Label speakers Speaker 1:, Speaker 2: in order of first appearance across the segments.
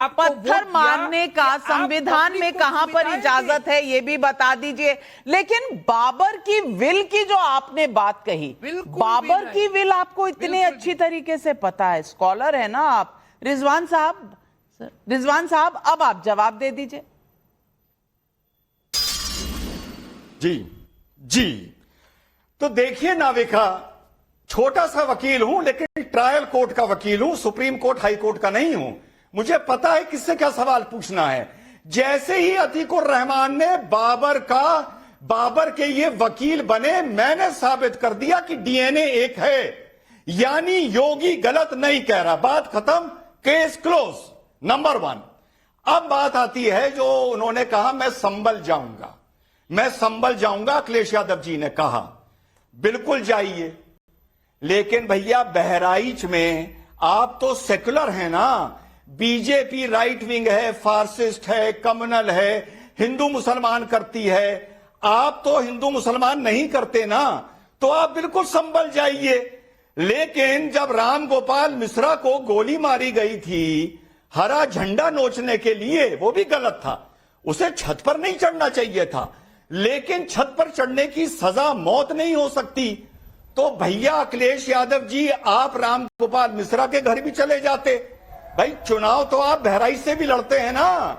Speaker 1: पत्थर मारने का संविधान में कहां पर इजाजत है, ये भी बता दीजिए। लेकिन बाबर की विल की जो आपने बात कही, बाबर की विल आपको इतने अच्छी तरीके से पता है, स्कॉलर है ना आप। रिजवान साहब अब आप जवाब दे दीजिए।
Speaker 2: जी तो देखिए नाविका, छोटा सा वकील हूं लेकिन ट्रायल कोर्ट का वकील हूं, सुप्रीम कोर्ट हाई कोर्ट का नहीं हूं। मुझे पता है किससे क्या सवाल पूछना है। जैसे ही अतीकुर रहमान ने बाबर के ये वकील बने, मैंने साबित कर दिया कि डीएनए एक है, यानी योगी गलत नहीं कह रहा। बात खत्म, केस क्लोज, नंबर 1। अब बात आती है जो उन्होंने कहा मैं संभल जाऊंगा, अखिलेश यादव जी ने कहा बिल्कुल जाइए, लेकिन भैया बहराइच में आप तो सेकुलर हैं ना। बीजेपी राइट विंग है, फार्सिस्ट है, कम्युनल है, हिंदू मुसलमान करती है। आप तो हिंदू मुसलमान नहीं करते ना, तो आप बिल्कुल संभल जाइए। लेकिन जब राम गोपाल मिश्रा को गोली मारी गई थी हरा झंडा नोचने के लिए, वो भी गलत था, उसे छत पर नहीं चढ़ना चाहिए था। लेकिन छत पर चढ़ने की सजा मौत नहीं हो सकती। तो भैया अखिलेश यादव जी, आप राम गोपाल मिश्रा के घर भी चले जाते। भाई चुनाव तो आप बहराइच से भी लड़ते हैं ना।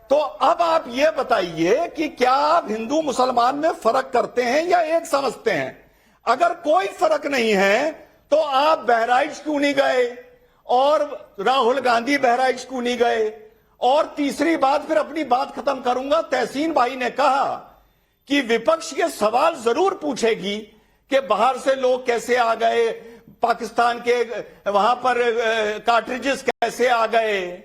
Speaker 2: तो अब आप ये बताइए कि क्या आप हिंदू मुसलमान में फर्क करते हैं या एक समझते हैं? अगर कोई फर्क नहीं है तो आप बहराइच क्यों नहीं गए, और राहुल गांधी बहराइच क्यों नहीं गए? और तीसरी बात, फिर अपनी बात खत्म करूंगा। तहसीन भाई ने कहा कि विपक्ष ये सवाल जरूर पूछेगी कि बाहर से लोग कैसे आ गए, पाकिस्तान के वहां पर कार्ट्रिजेस कैसे आ गए।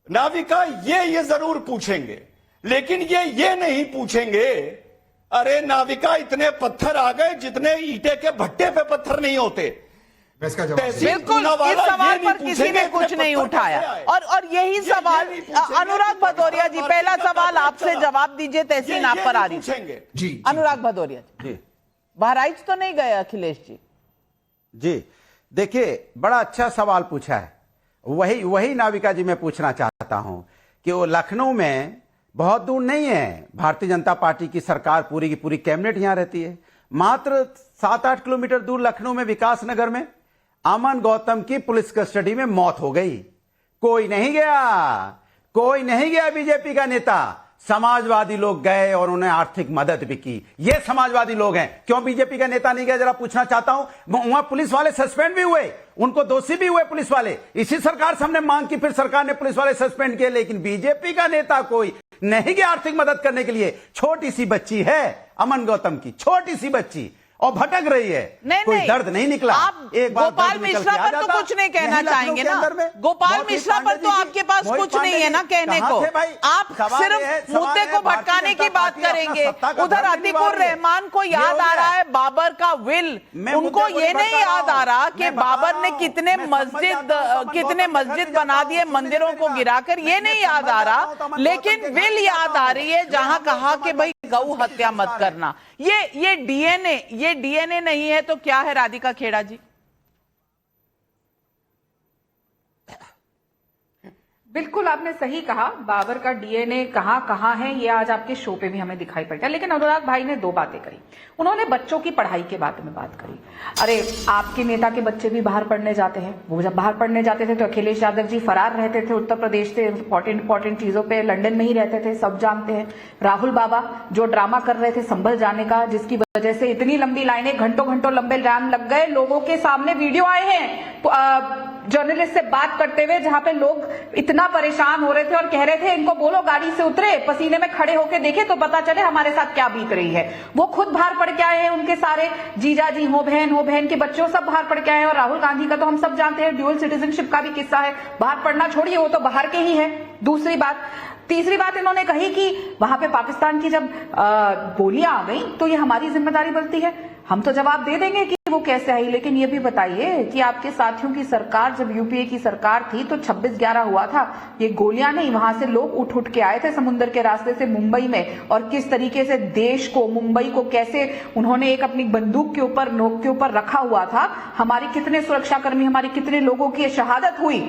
Speaker 2: नाविका ये जरूर पूछेंगे, लेकिन ये नहीं पूछेंगे अरे नाविका इतने पत्थर आ गए जितने ईटे के भट्टे पे पत्थर नहीं होते।
Speaker 1: बिल्कुल, इस सवाल पर किसी ने कुछ नहीं उठाया। और यही सवाल अनुराग भदौरिया जी, पहला सवाल आपसे जवाब दीजिए। तहसीन आप पर आ रही है। अनुराग भदौरिया जी, बहराइच तो नहीं गए अखिलेश
Speaker 3: जी? देखिए, बड़ा अच्छा सवाल पूछा है। वही नाविका जी मैं पूछना चाहता हूं कि वो लखनऊ में बहुत दूर नहीं है, भारतीय जनता पार्टी की सरकार पूरी की पूरी कैबिनेट यहां रहती है। मात्र 7-8 किलोमीटर दूर लखनऊ में विकास नगर में अमन गौतम की पुलिस कस्टडी में मौत हो गई। कोई नहीं गया बीजेपी का नेता। समाजवादी लोग गए और उन्हें आर्थिक मदद भी की। ये समाजवादी लोग हैं। क्यों बीजेपी का नेता नहीं गया, जरा पूछना चाहता हूं। वहां पुलिस वाले सस्पेंड भी हुए, उनको दोषी भी हुए पुलिस वाले। इसी सरकार से हमने मांग की, फिर सरकार ने पुलिस वाले सस्पेंड किए, लेकिन बीजेपी का नेता कोई नहीं गया आर्थिक मदद करने के लिए। छोटी सी बच्ची है अमन गौतम की, छोटी सी बच्ची, और भटक रही है। कोई दर्द नहीं निकला।
Speaker 1: आप एक गोपाल मिश्रा पर तो कुछ नहीं कहना चाहेंगे ना? गोपाल मिश्रा पर तो आपके पास कुछ नहीं है ना कहने को। आप सिर्फ मुद्दे को भटकाने की बात करेंगे। उधर अतीकुर रहमान को याद आ रहा है बाबर का विल, उनको ये नहीं याद आ रहा कि बाबर ने कितने मस्जिद बना दिए मंदिरों को गिराकर, ये नहीं याद आ रहा। लेकिन विल याद आ रही है जहां कहा कि भाई गौ हत्या मत करना। ये डीएनए नहीं है तो क्या है राधिका खेड़ा जी?
Speaker 4: बिल्कुल आपने सही कहा, बाबर का डीएनए कहां है ये आज आपके शो पे भी हमें दिखाई पड़ता है। लेकिन अनुराग भाई ने 2 बातें करी। उन्होंने बच्चों की पढ़ाई के बारे में बात करी। अरे आपके नेता के बच्चे भी बाहर पढ़ने जाते हैं। वो जब बाहर पढ़ने जाते थे तो अखिलेश यादव जी फरार रहते थे उत्तर प्रदेश से इंपॉर्टेंट चीजों पे, लंदन में ही रहते थे, सब जानते हैं। राहुल बाबा जो ड्रामा कर रहे थे संभल जाने का, जिसकी वजह से इतनी लंबी लाइनें, घंटों लंबे लाइन लग गए। लोगों के सामने वीडियो आए हैं जर्नलिस्ट से बात करते हुए, जहां पे लोग इतना परेशान हो रहे थे और कह रहे थे इनको बोलो गाड़ी से उतरे, पसीने में खड़े होके देखे तो पता चले हमारे साथ क्या बीत रही है। वो खुद बाहर पढ़ के आए हैं, उनके सारे जीजा जी हो बहन के बच्चों सब बाहर पढ़ के आए हैं। और राहुल गांधी का तो हम सब जानते हैं ड्यूअल सिटीजनशिप का भी किस्सा है। बाहर पढ़ना छोड़िए, वो तो बाहर के ही है। तीसरी बात इन्होंने कही कि वहां पे पाकिस्तान की जब गोलियां आ गई तो ये हमारी जिम्मेदारी बनती है। हम तो जवाब दे देंगे कि वो कैसे आई, लेकिन ये भी बताइए कि आपके साथियों की सरकार, जब यूपीए की सरकार थी तो 26/11 हुआ था। ये गोलियां नहीं, वहां से लोग उठ के आए थे समुद्र के रास्ते से मुंबई में, और किस तरीके से देश को, मुंबई को कैसे उन्होंने एक अपनी बंदूक के ऊपर, नोक के ऊपर रखा हुआ था। हमारे कितने सुरक्षाकर्मी, हमारे कितने लोगों की शहादत हुई,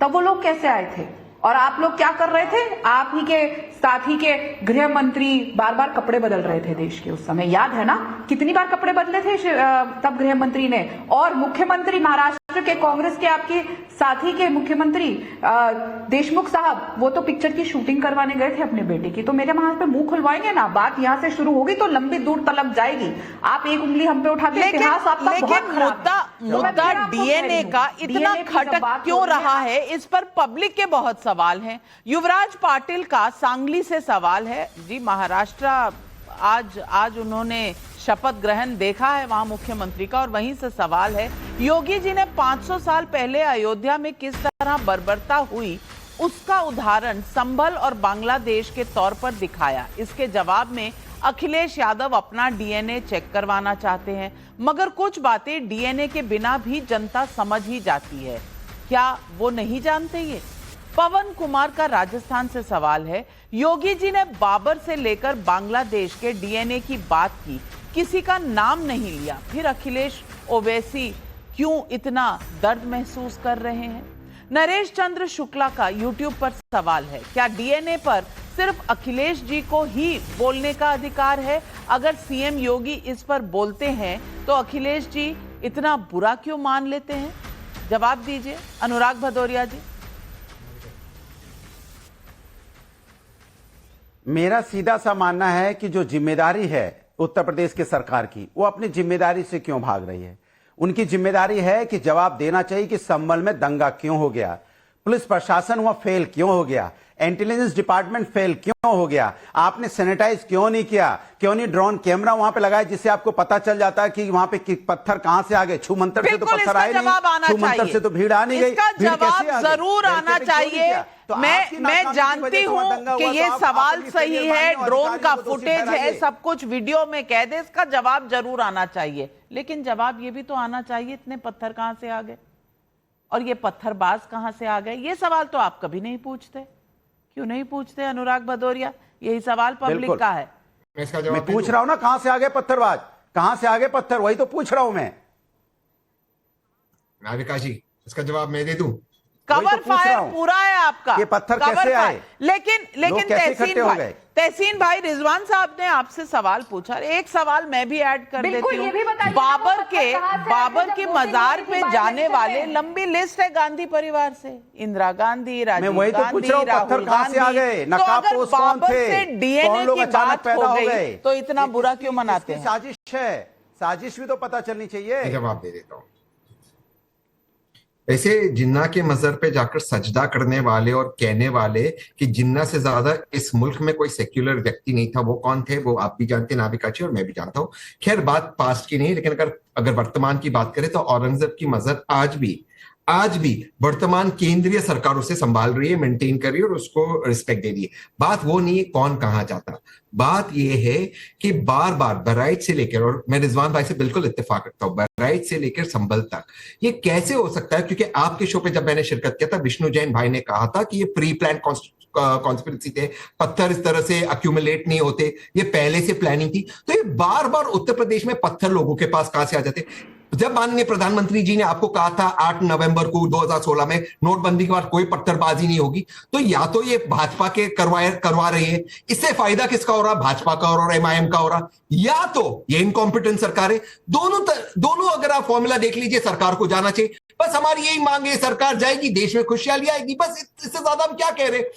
Speaker 4: तब वो लोग कैसे आए थे? और आप लोग क्या कर रहे थे? आप ही के साथी के गृह मंत्री बार बार कपड़े बदल रहे थे देश के उस समय, याद है ना? कितनी बार कपड़े बदले थे तब गृह मंत्री ने। और मुख्यमंत्री महाराष्ट्र के कांग्रेस के आपके साथी के मुख्यमंत्री देशमुख साहब, वो तो पिक्चर की शूटिंग करवाने गए थे अपने बेटे की। तो मेरे वहां पे मुंह खुलवाएंगे ना, बात यहां से शुरू होगी तो लंबी दूर तलक जाएगी। आप एक उंगली हम पे उठाते हैं, इतिहास आपका बहुत खराब है।
Speaker 1: मुद्दा डीएनए का इतना खटक क्यों रहा है, इस पर पब्लिक के बहुत सवाल हैं। युवराज पाटिल का सांगली से सवाल है जी। महाराष्ट्र आज उन्होंने शपथ ग्रहण देखा है वहां मुख्यमंत्री का, और वहीं से सवाल है, योगी जी ने 500 साल पहले अयोध्या में किस तरह बर्बरता हुई उसका उदाहरण संभल और बांग्लादेश के तौर पर दिखाया। इसके जवाब में अखिलेश यादव अपना डीएनए चेक करवाना चाहते हैं, मगर कुछ बातें डीएनए के बिना भी जनता समझ ही जाती है। क्या वो नहीं जानते ये? पवन कुमार का राजस्थान से सवाल है, योगी जी ने बाबर से लेकर बांग्लादेश के डीएनए की बात की, किसी का नाम नहीं लिया, फिर अखिलेश ओवैसी क्यों इतना दर्द महसूस कर रहे हैं? नरेश चंद्र शुक्ला का यूट्यूब पर सवाल है, क्या डीएनए पर सिर्फ अखिलेश जी को ही बोलने का अधिकार है? अगर सीएम योगी इस पर बोलते हैं तो अखिलेश जी इतना बुरा क्यों मान लेते हैं? जवाब दीजिए अनुराग भदौरिया जी।
Speaker 3: मेरा सीधा सा मानना है कि जो जिम्मेदारी है उत्तर प्रदेश के सरकार की, वो अपनी जिम्मेदारी से क्यों भाग रही है? उनकी जिम्मेदारी है कि जवाब देना चाहिए कि संभल में दंगा क्यों हो गया, पुलिस प्रशासन वहां फेल क्यों हो गया, इंटेलिजेंस डिपार्टमेंट फेल क्यों हो गया, आपने सैनिटाइज क्यों नहीं किया, क्यों नहीं ड्रोन कैमरा वहां पे लगाया जिससे आपको पता चल जाता है कि वहां पे पत्थर कहां से आ गए। छू मंतर से तो पत्थर आए नहीं, छू मंतर से तो भीड़ आ नहीं गई।
Speaker 1: इसका जवाब जरूर आना चाहिए। मैं जानती हूं कि ये सवाल सही है, ड्रोन का फुटेज है, सब कुछ वीडियो में कैद है, इसका जवाब जरूर आना चाहिए, लेकिन जवाब ये भी तो आना चाहिए इतने पत्थर कहां से आ गए और ये पत्थरबाज कहां से आ गए। ये सवाल तो आप कभी नहीं पूछते, क्यों नहीं पूछते अनुराग भदौरिया? यही सवाल पब्लिक का है।
Speaker 3: मैं पूछ रहा हूं ना, कहां से आ गए पत्थरबाज, कहां से आ गए पत्थर, वही तो पूछ रहा हूं मैं।
Speaker 5: नाविका जी, इसका जवाब मैं दे दूं?
Speaker 1: कवर
Speaker 3: तो
Speaker 1: फायर पूरा है आपका,
Speaker 3: ये पत्थर कैसे आए,
Speaker 1: लेकिन तहसीन भाई रिजवान साहब ने आपसे सवाल पूछा, एक सवाल मैं भी ऐड कर देती हूँ। बाबर के मजार पे जाने वाले लंबी लिस्ट है गांधी परिवार से, इंदिरा गांधी, राजीव गांधी, राहुल गांधी। तो अगर बाबर से डीएनए की बात हो गई तो इतना बुरा क्यों मनाते हैं?
Speaker 3: साजिश है, साजिश भी तो पता चलनी चाहिए।
Speaker 5: जवाब दे देता हूं। ऐसे जिन्ना के मजर पे जाकर सजदा करने वाले और कहने वाले कि जिन्ना से ज्यादा इस मुल्क में कोई सेक्युलर व्यक्ति नहीं था, वो कौन थे? वो आप भी जानते हैं नाविका जी, और मैं भी जानता हूं। खैर, बात पास्ट की नहीं, लेकिन अगर वर्तमान की बात करें तो औरंगजेब की मजर आज भी वर्तमान केंद्रीय सरकार उसे संभाल रही है, मेंटेन कर रही है और उसको रिस्पेक्ट दे रही है। बात वो नहीं है कौन कहां जाता, बात यह है कि बार बार बहराइच से लेकर, और मैं रिजवान भाई से बिल्कुल इत्तेफाक रखता हूं, बहराइच से लेकर संभल तक ये कैसे हो सकता है? क्योंकि आपके शो पे जब मैंने शिरकत किया था, विष्णु जैन भाई ने कहा था कि ये प्री प्लान कॉन्स्पिरेसी थे, पत्थर इस तरह से अक्यूमुलेट नहीं होते, ये पहले से प्लानिंग थी। तो ये बार बार उत्तर प्रदेश में पत्थर लोगों के पास कहां से आ जाते? जब माननीय प्रधानमंत्री जी ने आपको कहा था 8 नवंबर को 2016 में नोटबंदी के बाद कोई पत्थरबाजी नहीं होगी, तो या तो ये भाजपा के करवा रही है, इससे फायदा किसका हो रहा? भाजपा का और एमआईएम का हो रहा, या तो ये इनकॉम्पिटेंट सरकार है। दोनों अगर आप फॉर्मूला देख लीजिए, सरकार को जाना चाहिए। बस हमारी यही मांग है, सरकार जाएगी, देश में खुशहाली आएगी, बस इससे ज्यादा हम क्या कह रहे हैं?